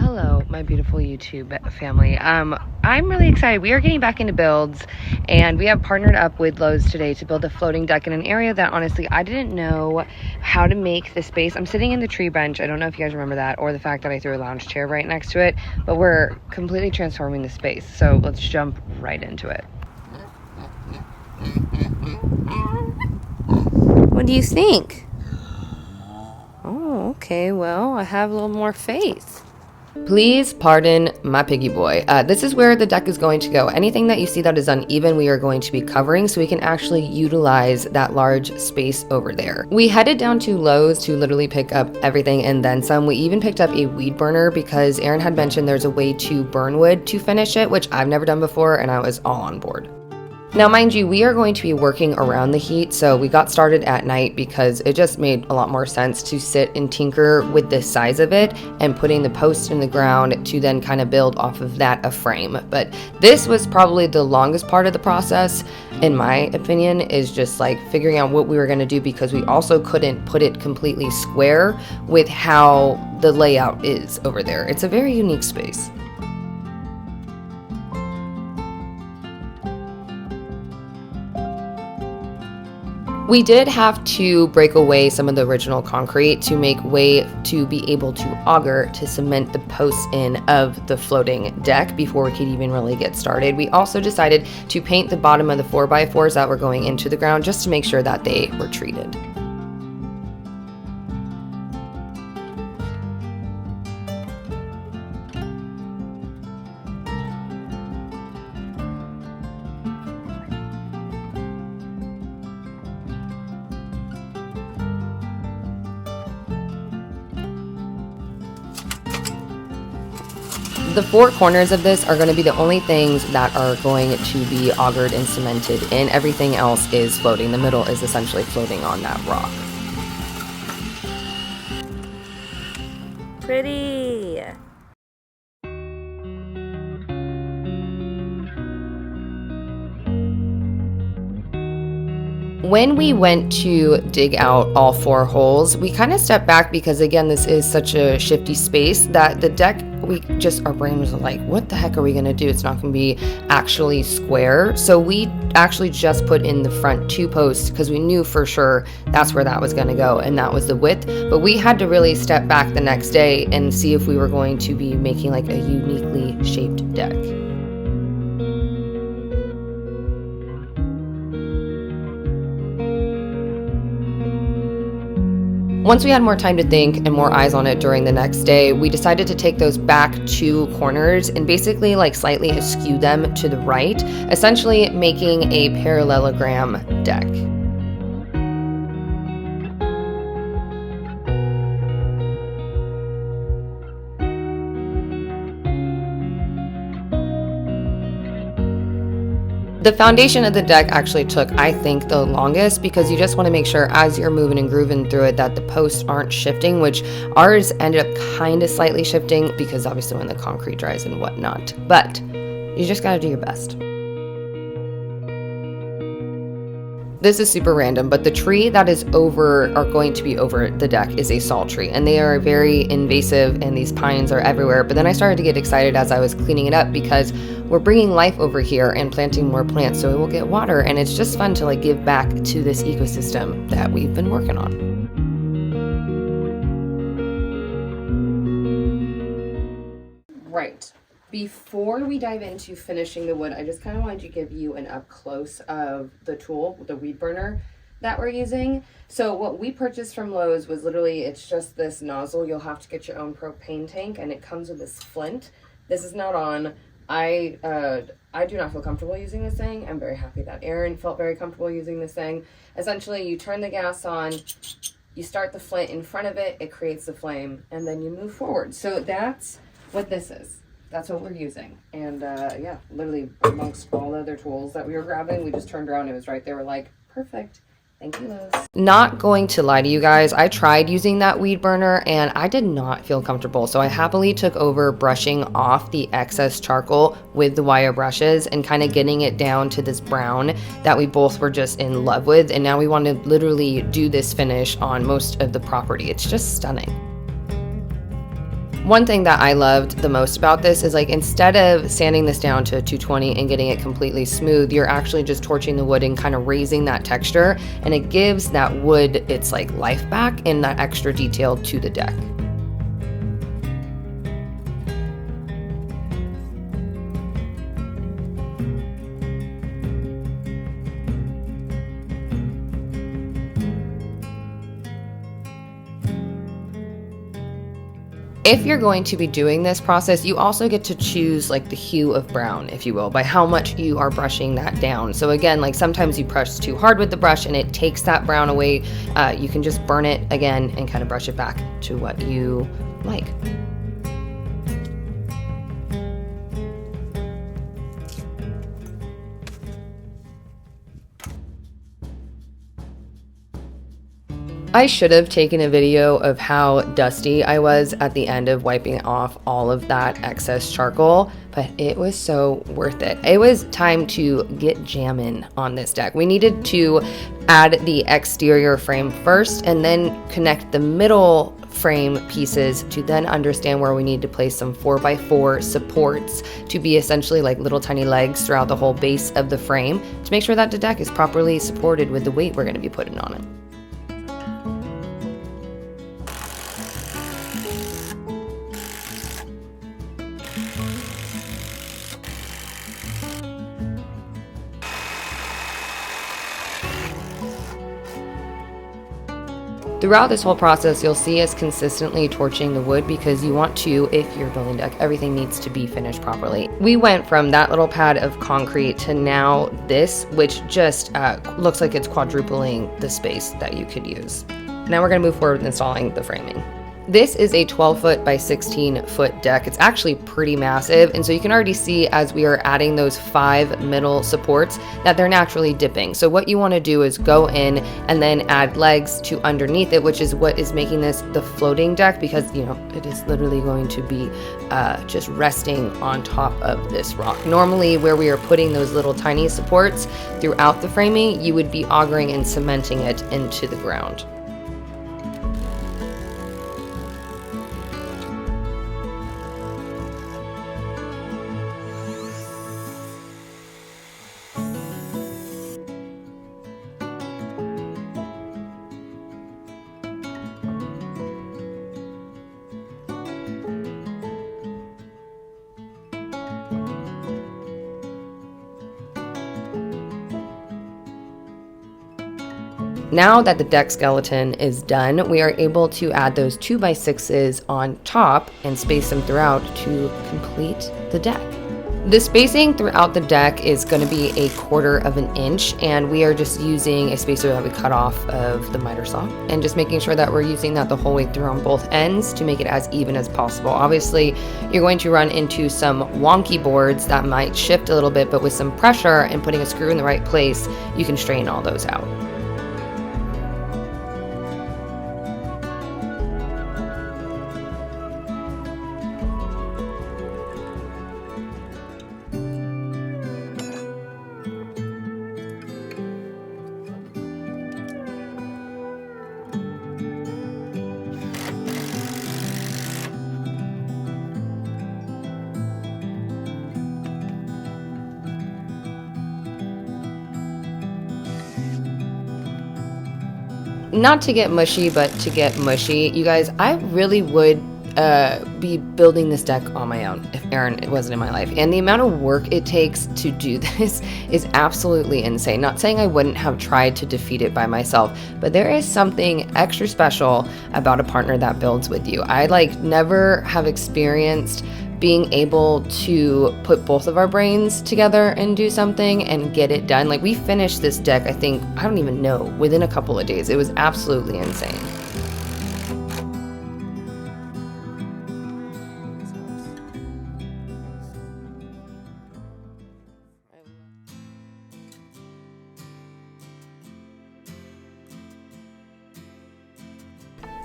Hello, my beautiful YouTube family. I'm really excited. We are getting back into builds, and we have partnered up with Lowe's today to build a floating deck in an area that honestly I didn't know how to make the space. I'm sitting in the tree bench. I don't know if you guys remember that, or the fact that I threw a lounge chair right next to it, but we're completely transforming the space. So let's jump right into it. What do you think? Oh, okay. Well, I have a little more faith. Please pardon my piggy boy. This is where the deck is going to go. Anything that you see that is uneven, we are going to be covering so we can actually utilize that large space over there. We headed down to Lowe's to literally pick up everything and then some. We even picked up a weed burner because Aaron had mentioned there's a way to burn wood to finish it, which I've never done before, and I was all on board. Now, mind you, we are going to be working around the heat, so we got started at night because it just made a lot more sense to sit and tinker with the size of it and putting the post in the ground to then kind of build off of that a frame. But this was probably the longest part of the process, in my opinion, is just like figuring out what we were going to do, because we also couldn't put it completely square with how the layout is over there. It's a very unique space. We did have to break away some of the original concrete to make way to be able to auger to cement the posts in of the floating deck before we could even really get started. We also decided to paint the bottom of the 4x4s that were going into the ground just to make sure that they were treated. The four corners of this are going to be the only things that are going to be augered and cemented in. Everything else is floating. The middle is essentially floating on that rock. Pretty. When we went to dig out all four holes, we kind of stepped back because, again, this is such a shifty space that the deck, our brain was like, what the heck are we going to do? It's not going to be actually square. So we actually just put in the front two posts because we knew for sure that's where that was going to go, and that was the width. But we had to really step back the next day and see if we were going to be making like a uniquely shaped deck. Once we had more time to think and more eyes on it during the next day, we decided to take those back two corners and basically like slightly askew them to the right, essentially making a parallelogram deck. The foundation of the deck actually took, I think, the longest because you just want to make sure as you're moving and grooving through it that the posts aren't shifting, which ours ended up kind of slightly shifting because obviously when the concrete dries and whatnot. But you just got to do your best. This is super random, but the tree that is going to be over the deck is a salt tree, and they are very invasive, and these pines are everywhere. But then I started to get excited as I was cleaning it up because we're bringing life over here and planting more plants, so it will get water, and it's just fun to like give back to this ecosystem that we've been working on. Right. Before we dive into finishing the wood, I just kind of wanted to give you an up close of the tool, the weed burner that we're using. So what we purchased from Lowe's was literally, it's just this nozzle. You'll have to get your own propane tank, and it comes with this flint. This is not on. I do not feel comfortable using this thing. I'm very happy that Aaron felt very comfortable using this thing. Essentially, you turn the gas on, you start the flint in front of it, it creates the flame, and then you move forward. So that's what this is. That's what we're using. And yeah, literally amongst all the other tools that we were grabbing, we just turned around, it was right there. We're like, perfect. Thank you, Lowe's. Not going to lie to you guys, I tried using that weed burner and I did not feel comfortable. So I happily took over brushing off the excess charcoal with the wire brushes and kind of getting it down to this brown that we both were just in love with. And now we want to literally do this finish on most of the property. It's just stunning. One thing that I loved the most about this is like instead of sanding this down to 220 and getting it completely smooth, you're actually just torching the wood and kind of raising that texture, and it gives that wood its like life back and that extra detail to the deck. If you're going to be doing this process, you also get to choose like the hue of brown, if you will, by how much you are brushing that down. So again, like sometimes you brush too hard with the brush and it takes that brown away. You can just burn it again and kind of brush it back to what you like. I should have taken a video of how dusty I was at the end of wiping off all of that excess charcoal, but it was so worth it. It was time to get jamming on this deck. We needed to add the exterior frame first and then connect the middle frame pieces to then understand where we need to place some 4x4 supports to be essentially like little tiny legs throughout the whole base of the frame to make sure that the deck is properly supported with the weight we're going to be putting on it. Throughout this whole process, you'll see us consistently torching the wood because you want to, if you're building deck, everything needs to be finished properly. We went from that little pad of concrete to now this, which just looks like it's quadrupling the space that you could use. Now we're going to move forward with installing the framing. This is a 12-foot by 16-foot deck. It's actually pretty massive, and so you can already see as we are adding those 5 middle supports that they're naturally dipping. So what you want to do is go in and then add legs to underneath it, which is what is making this the floating deck, because you know it is literally going to be just resting on top of this rock. Normally, where we are putting those little tiny supports throughout the framing, you would be augering and cementing it into the ground. Now that the deck skeleton is done, we are able to add those 2x6s on top and space them throughout to complete the deck. The spacing throughout the deck is going to be 1/4 of an inch, and we are just using a spacer that we cut off of the miter saw and just making sure that we're using that the whole way through on both ends to make it as even as possible. Obviously, you're going to run into some wonky boards that might shift a little bit, but with some pressure and putting a screw in the right place, you can straighten all those out. Not to get mushy, but to get mushy, you guys, I really would be building this deck on my own if Aaron wasn't in my life. And the amount of work it takes to do this is absolutely insane. Not saying I wouldn't have tried to defeat it by myself, but there is something extra special about a partner that builds with you. I never have experienced being able to put both of our brains together and do something and get it done. We finished this deck, I think, I don't even know, within a couple of days. It was absolutely insane.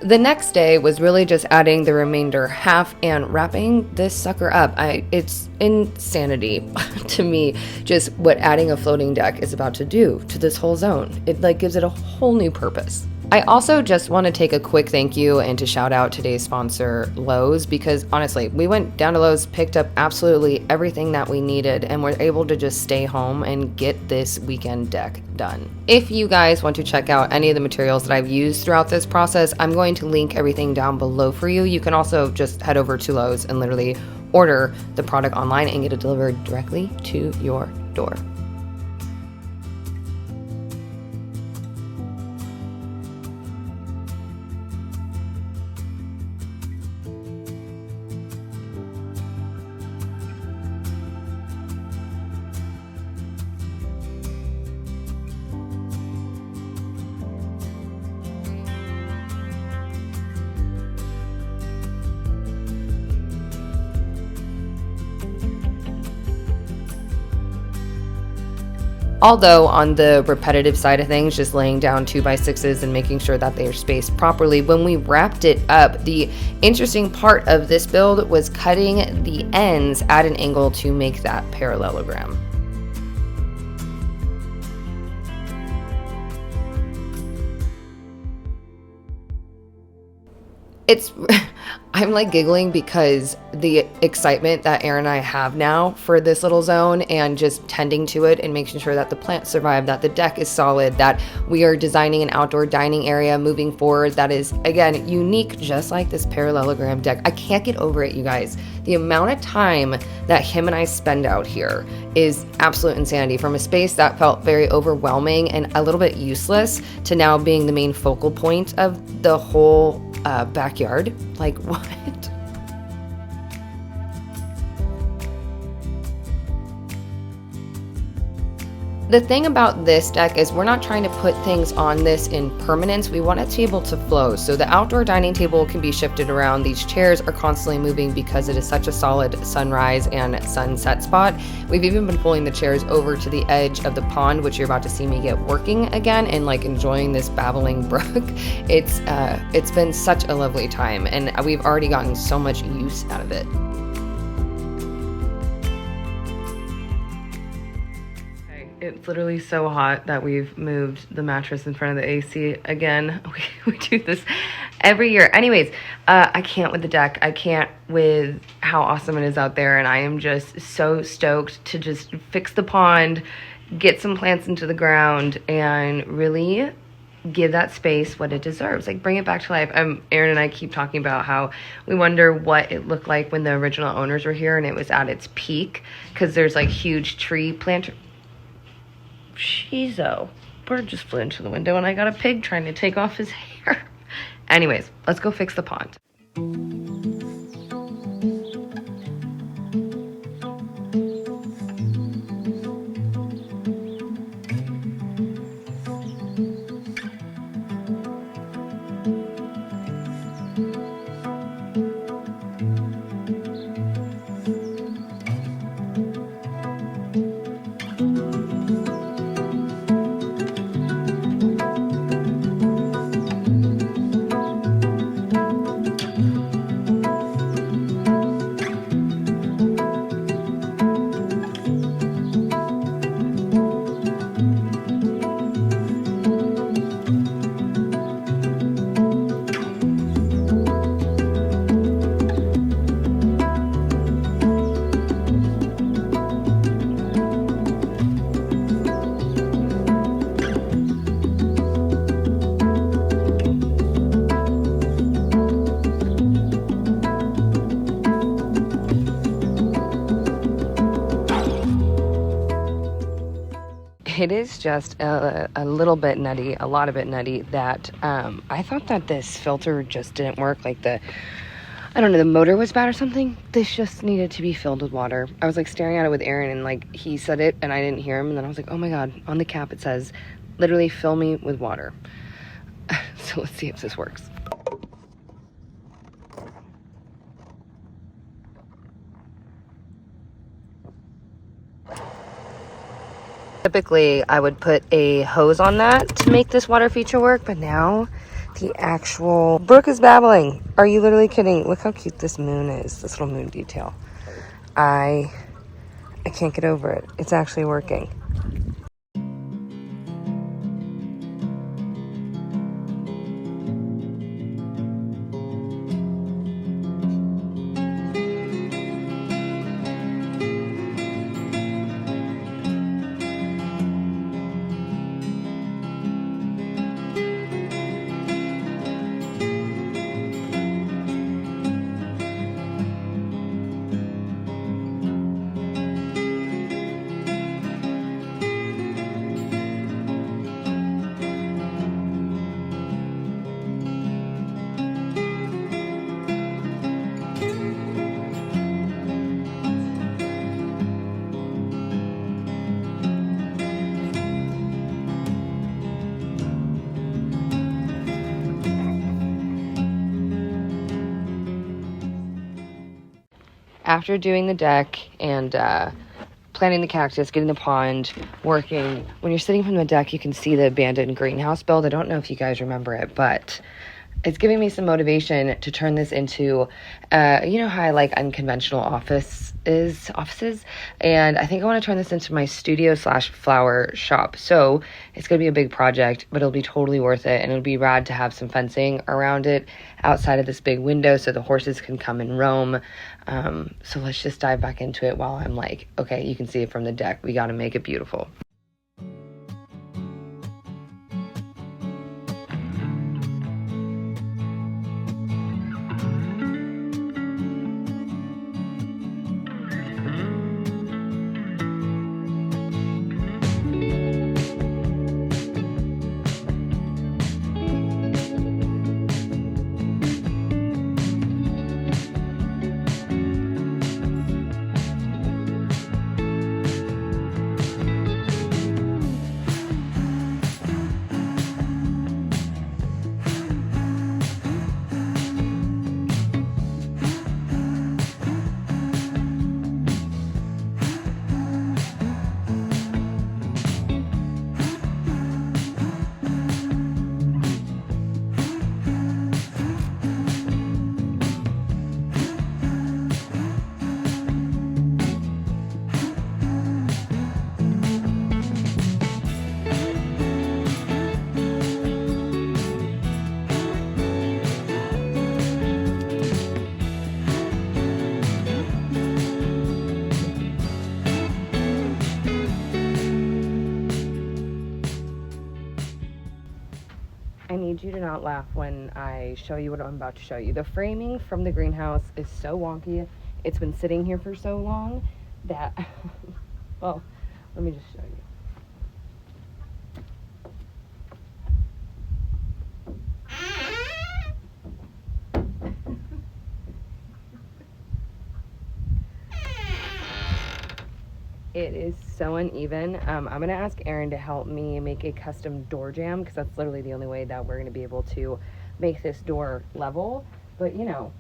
The next day was really just adding the remainder half and wrapping this sucker up. It's insanity to me just what adding a floating deck is about to do to this whole zone. It gives it a whole new purpose. I also just want to take a quick thank you and to shout out today's sponsor, Lowe's, because honestly, we went down to Lowe's, picked up absolutely everything that we needed, and we're able to just stay home and get this weekend deck done. If you guys want to check out any of the materials that I've used throughout this process, I'm going to link everything down below for you. You can also just head over to Lowe's and literally order the product online and get it delivered directly to your door. Although on the repetitive side of things, just laying down 2x6s and making sure that they are spaced properly, when we wrapped it up, the interesting part of this build was cutting the ends at an angle to make that parallelogram. It's I'm like giggling because the excitement that Aaron and I have now for this little zone and just tending to it and making sure that the plants survive, that the deck is solid, that we are designing an outdoor dining area moving forward that is, again, unique, just like this parallelogram deck. I can't get over it, you guys. The amount of time that him and I spend out here is absolute insanity. From a space that felt very overwhelming and a little bit useless to now being the main focal point of the whole backyard. Like, what? The thing about this deck is we're not trying to put things on this in permanence. We want it to be able to flow. So the outdoor dining table can be shifted around. These chairs are constantly moving because it is such a solid sunrise and sunset spot. We've even been pulling the chairs over to the edge of the pond, which you're about to see me get working again and like enjoying this babbling brook. It's been such a lovely time and we've already gotten so much use out of it. It's literally so hot that we've moved the mattress in front of the AC again. We do this every year. Anyways, I can't with the deck. I can't with how awesome it is out there. And I am just so stoked to just fix the pond, get some plants into the ground, and really give that space what it deserves. Like, bring it back to life. Aaron and I keep talking about how we wonder what it looked like when the original owners were here and it was at its peak, because there's like huge tree plant. Shizo. Bird just flew into the window and I got a pig trying to take off his hair. Anyways, let's go fix the pond. It is just a little bit nutty, a lot of it nutty, that I thought that this filter just didn't work. Like I don't know, the motor was bad or something. This just needed to be filled with water. I was like staring at it with Aaron and like he said it and I didn't hear him. And then I was like, oh my God, on the cap it says, literally fill me with water. So let's see if this works. Typically, I would put a hose on that to make this water feature work, but now the actual brook is babbling. Are you literally kidding? Look how cute this moon is, this little moon detail. I can't get over it. It's actually working. after doing the deck and planting the cactus, getting the pond working, when you're sitting from the deck, you can see the abandoned greenhouse build. I don't know if you guys remember it, but it's giving me some motivation to turn this into, you know how I like unconventional offices, and I think I want to turn this into my studio / flower shop. So it's going to be a big project, but it'll be totally worth it, and it'll be rad to have some fencing around it outside of this big window so the horses can come and roam. So let's just dive back into it while I'm like, okay, you can see it from the deck. We got to make it beautiful. I need you to not laugh when I show you what I'm about to show you. The framing from the greenhouse is so wonky. It's been sitting here for so long that, well, let me just show you. It is so uneven. I'm gonna ask Erin to help me make a custom door jamb, because that's literally the only way that we're gonna be able to make this door level. But you know,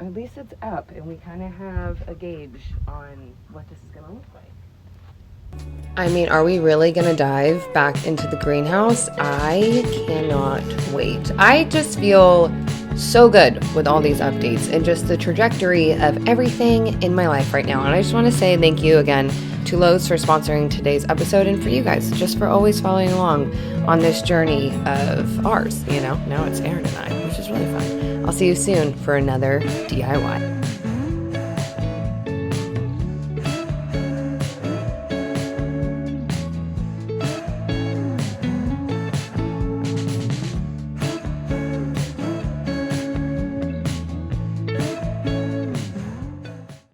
at least it's up and we kind of have a gauge on what this is gonna look like. I mean, are we really gonna dive back into the greenhouse? I cannot wait. I just feel so good with all these updates and just the trajectory of everything in my life right now. And I just want to say thank you again to Lowe's for sponsoring today's episode, and for you guys just for always following along on this journey of ours. You know, now it's Erin and I, which is really fun. I'll see you soon for another DIY.